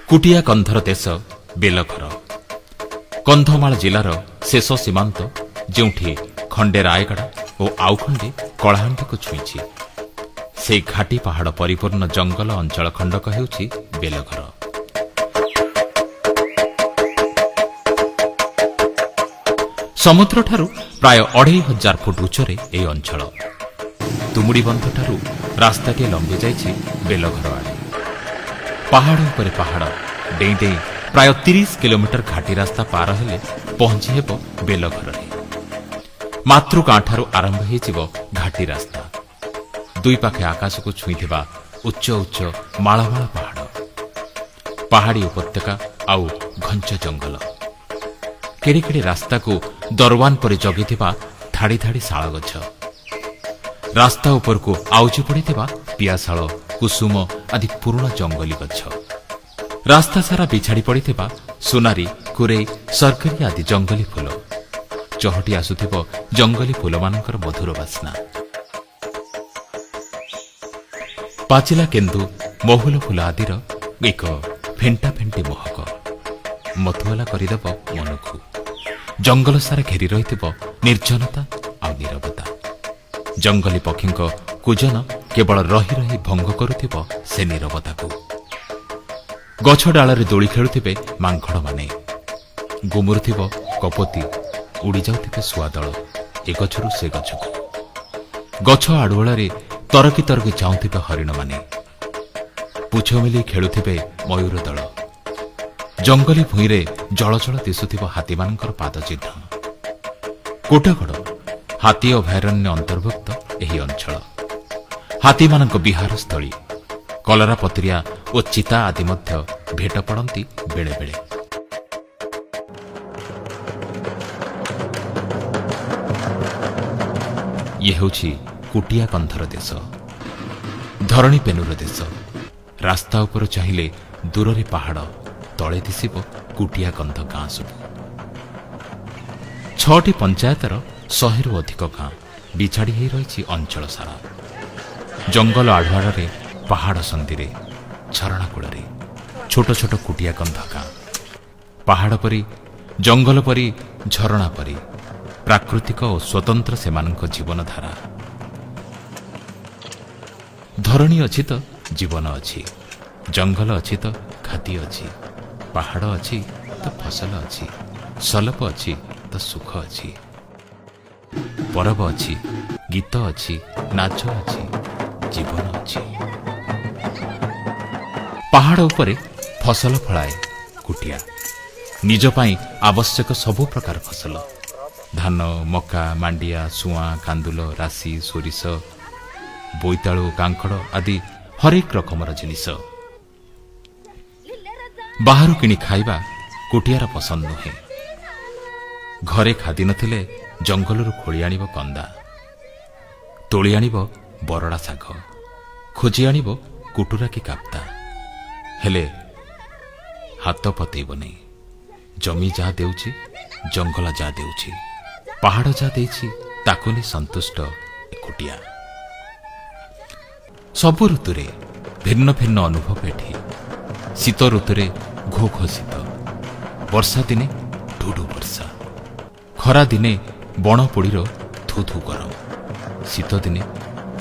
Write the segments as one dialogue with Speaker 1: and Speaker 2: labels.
Speaker 1: କୁଟିଆ କନ୍ଧର ଦେଶ ବେଲଘର। କନ୍ଧମାଳ ଜିଲ୍ଲାର ଶେଷ ସୀମାନ୍ତ, ଯେଉଁଠି ଖଣ୍ଡେ ରାୟଗଡ଼ା ଓ ଆଉ ଖଣ୍ଡେ କଳାହାଣ୍ଡିକୁ ଛୁଇଁଛି। ସେହି ଘାଟି ପାହାଡ଼ ପରିପୂର୍ଣ୍ଣ ଜଙ୍ଗଲ ଅଞ୍ଚଳ ଖଣ୍ଡକ ହେଉଛି ବେଲଘର। ସମୁଦ୍ରଠାରୁ ପ୍ରାୟ 2500 ଫୁଟ ଉଚ୍ଚରେ ଏହି ଅଞ୍ଚଳ। ତୁମୁଡ଼ି ବନ୍ଧଠାରୁ ରାସ୍ତାଟିଏ ଲମ୍ବି ଯାଇଛି ବେଲଘର ଆଡ଼େ। ପାହାଡ଼ ଉପରେ ପାହାଡ଼ ଡେଇଁ ଡେଇଁ ପ୍ରାୟ 30 କିଲୋମିଟର ଘାଟି ରାସ୍ତା ପାର ହେଲେ ପହଞ୍ଚି ହେବ ବେଲଘରରେ। ମାତୃଗାଁଠାରୁ ଆରମ୍ଭ ହୋଇଯିବ ଘାଟି ରାସ୍ତା। ଦୁଇ ପାଖେ ଆକାଶକୁ ଛୁଇଁଥିବା ଉଚ୍ଚ ଉଚ୍ଚ ମାଳମାଳ ପାହାଡ଼, ପାହାଡ଼ି ଉପତ୍ୟକା ଆଉ ଘଞ୍ଚ ଜଙ୍ଗଲ। କେଡ଼େ କେଡ଼େ ରାସ୍ତାକୁ ଦରୱାନ ପରି ଜଗିଥିବା ଧାଡ଼ି ଧାଡ଼ି ଶାଳ ଗଛ, ରାସ୍ତା ଉପରକୁ ଆଉଜି ପଡ଼ିଥିବା ପିଆଶାଳ, କୁସୁମ ଆଦି ପୁରୁଣା ଜଙ୍ଗଲୀ ଗଛ, ରାସ୍ତା ସାରା ବିଛାଡ଼ି ପଡ଼ିଥିବା ସୁନାରୀ, କୁରେଇ, ସରକାରୀ ଆଦି ଜଙ୍ଗଲୀ ଫୁଲ, ଚହଟି ଆସୁଥିବ ଜଙ୍ଗଲୀ ଫୁଲମାନଙ୍କର ମଧୁର ବାସ୍ନା। ପାଚିଲା କେନ୍ଦୁ, ମହୁଲ ଫୁଲ ଆଦିର ଏକ ଫେଣ୍ଟା ଫେଣ୍ଟି ମହକ ମତୁଆଲା କରିଦେବ ମନକୁ। ଜଙ୍ଗଲ ସାରା ଘେରି ରହିଥିବ ନିର୍ଜନତା ଆଉ ନୀରବତା। ଜଙ୍ଗଲୀ ପକ୍ଷୀଙ୍କ କୁଜନ କେବଳ ରହି ରହି ଭଙ୍ଗ କରୁଥିବ ସେ ନୀରବତାକୁ। ଗଛ ଡାଳରେ ଦୋଳି ଖେଳୁଥିବେ ମାଙ୍କଡ଼ମାନେ, ଗୁମୁରୁଥିବ କପୋତୀ, ଉଡ଼ିଯାଉଥିବେ ଶୁଆଦଳ ଏ ଗଛରୁ ସେ ଗଛକୁ। ଗଛ ଆଡ଼ୁଅଳରେ ତରକି ତରକି ଚାହୁଁଥିବେ ହରିଣମାନେ, ପୁଛ ମେଲି ଖେଳୁଥିବେ ମୟୂର ଦଳ। ଜଙ୍ଗଲୀ ଭୂଇଁରେ ଜଳଜଳ ଦିଶୁଥିବ ହାତୀମାନଙ୍କର ପାଦଚିହ୍ନ। କୋଟଗଡ଼ ହାତୀ ଅଭୟାରଣ୍ୟ ଅନ୍ତର୍ଭୁକ୍ତ ଏହି ଅଞ୍ଚଳ। ହାତୀମାନଙ୍କ ବିହାରସ୍ଥଳୀ। କଲରାପତରିଆ ଓ ଚିତା ଆଦି ମଧ୍ୟ ଭେଟ ପଡ଼ନ୍ତି ବେଳେବେଳେ। ଇଏ ହେଉଛି କୁଟିଆ କନ୍ଧର ଦେଶ, ଧରଣୀ ପେନୁର ଦେଶ। ରାସ୍ତା ଉପରୁ ଚାହିଁଲେ ଦୂରରେ ପାହାଡ଼, ତଳେ ଦିଶିବ କୁଟିଆ କନ୍ଧ ଗାଁ ସବୁ। 6ଟି ପଞ୍ଚାୟତର 100ରୁ ଅଧିକ ଗାଁ ବିଛାଡ଼ି ହୋଇ ରହିଛି ଅଞ୍ଚଳ ସାରା। ଜଙ୍ଗଲ ଆଢ଼ୁଆଳରେ, ପାହାଡ଼ ସନ୍ଧିରେ, ଝରଣା କୂଳରେ ଛୋଟ ଛୋଟ କୁଟିଆ କନ୍ଧ ଗାଁ। ପାହାଡ଼ ପରି, ଜଙ୍ଗଲ ପରି, ଝରଣା ପରି ପ୍ରାକୃତିକ ଓ ସ୍ୱତନ୍ତ୍ର ସେମାନଙ୍କ ଜୀବନଧାରା। ଧରଣୀ ଅଛି ତ ଜୀବନ ଅଛି, ଜଙ୍ଗଲ ଅଛି ତ ଖାଦ୍ୟ ଅଛି, ପାହାଡ଼ ଅଛି ତ ଫସଲ ଅଛି, ସଲପ ଅଛି ତ ସୁଖ ଅଛି, ପରବ ଅଛି, ଗୀତ ଅଛି, ନାଚ ଅଛି, ଜୀବନ ଅଛି। ପାହାଡ଼ ଉପରେ ଫସଲ ଫଳାଏ କୁଟିଆ। ନିଜ ପାଇଁ ଆବଶ୍ୟକ ସବୁ ପ୍ରକାର ଫସଲ, ଧାନ, ମକା, ମାଣ୍ଡିଆ, ସୁଆଁ, କାନ୍ଦୁଲ, ରାଶି, ସୋରିଷ, ବୋଇତାଳୁ, କାଙ୍କଡ଼ ଆଦି ହରେକ ରକମର ଜିନିଷ। ବାହାରୁ କିଣି ଖାଇବା କୁଟିଆର ପସନ୍ଦ ନୁହେଁ। ଘରେ ଖାଦି ନଥିଲେ ଜଙ୍ଗଲରୁ ଖୋଳି ଆଣିବ କନ୍ଦା, ତୋଳି ଆଣିବ ବରଡ଼ା ଶାଗ, ଖୋଜି ଆଣିବ କୁଟୁରା କି କାପ୍ତା। ହେଲେ ହାତ ପତେଇବନି। ଜମି ଯାହା ଦେଉଛି, ଜଙ୍ଗଲ ଯାହା ଦେଉଛି, ପାହାଡ଼ ଯାହା ଦେଇଛି, ତାକୁ ନେଇ ସନ୍ତୁଷ୍ଟ କୁଟିଆ। ସବୁ ଋତୁରେ ଭିନ୍ନ ଭିନ୍ନ ଅନୁଭବ ଏଠି। ଶୀତ ଋତୁରେ ଘୋ ଘୋ ଶୀତ, ବର୍ଷା ଦିନେ ଢୁ ଢୁ ବର୍ଷା, ଖରା ଦିନେ ବଣ ପୋଡ଼ିର ଧୁ ଧୁ ଗରମ, ଶୀତ ଦିନେ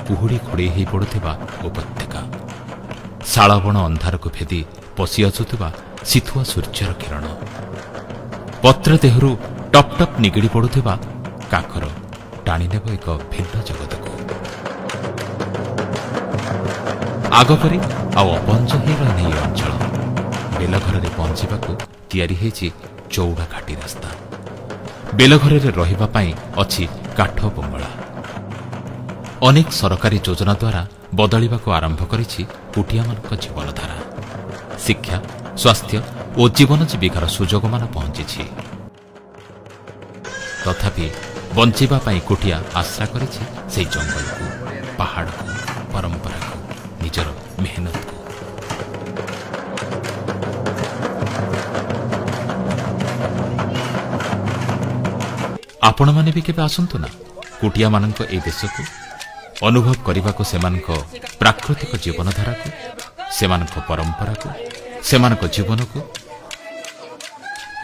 Speaker 1: କୁହୁଡ଼ି ଘୋଡ଼େଇ ହୋଇ ପଡ଼ୁଥିବା ଉପତ୍ୟକା, ଶାଳବଣ ଅନ୍ଧାରକୁ ଭେଦି ପଶି ଆସୁଥିବା ଶୀତୁଆ ସୂର୍ଯ୍ୟର କିରଣ, ପତ୍ର ଦେହରୁ ଟପ୍ ଟପ୍ ନିଗିଡ଼ି ପଡ଼ୁଥିବା କାକର ଟାଣିନେବ ଏକ ଭିନ୍ନ ଜଗତକୁ। ଆଗ ପରି ଆଉ ଅପହଞ୍ଚ ହୋଇ ରହିନି ଏ ଅଞ୍ଚଳ। ବେଲଘରରେ ପହଞ୍ଚିବାକୁ ତିଆରି ହୋଇଛି ଚଉଡ଼ା ଘାଟି ରାସ୍ତା। ବେଲଘରରେ ରହିବା ପାଇଁ ଅଛି କାଠ ବଙ୍ଗଳା। ଅନେକ ସରକାରୀ ଯୋଜନା ଦ୍ୱାରା ବଦଳିବାକୁ ଆରମ୍ଭ କରିଛି କୁଟିଆମାନଙ୍କ ଜୀବନଧାରା। ଶିକ୍ଷା, ସ୍ୱାସ୍ଥ୍ୟ ଓ ଜୀବନ ଜୀବିକାର ସୁଯୋଗମାନ ପହଞ୍ଚିଛି। ତଥାପି ବଞ୍ଚିବା ପାଇଁ କୁଟିଆ ଆଶ୍ରା କରିଛି ସେହି ଜଙ୍ଗଲକୁ, ପାହାଡ଼କୁ, ପରମ୍ପରାକୁ, ନିଜର ମେହନତକୁ। ଆପଣମାନେ ବି କେବେ ଆସନ୍ତୁ ନା କୁଟିଆମାନଙ୍କ ଏହି ଦେଶକୁ, ଅନୁଭବ କରିବାକୁ ସେମାନଙ୍କ ପ୍ରାକୃତିକ ଜୀବନଧାରାକୁ, ସେମାନଙ୍କ ପରମ୍ପରାକୁ ସେମାନଙ୍କ ଜୀବନକୁ।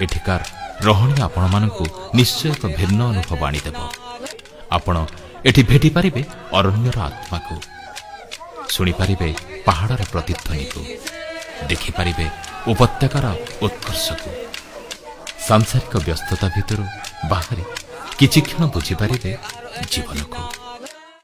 Speaker 1: ଏଠିକାର ରହଣି ଆପଣମାନଙ୍କୁ ନିଶ୍ଚୟ ଏକ ଭିନ୍ନ ଅନୁଭବ ଆଣିଦେବ। ଆପଣ ଏଠି ଭେଟିପାରିବେ ଅରଣ୍ୟର ଆତ୍ମାକୁ, ଶୁଣିପାରିବେ ପାହାଡ଼ର ପ୍ରତିଧ୍ୱନିକୁ, ଦେଖିପାରିବେ ଉପତ୍ୟକାର ଉତ୍କର୍ଷକୁ। ସାଂସାରିକ ବ୍ୟସ୍ତତା ଭିତରୁ ବାହାରି କିଛି କ୍ଷଣ ବୁଝିପାରିବେ ଜୀବନକୁ।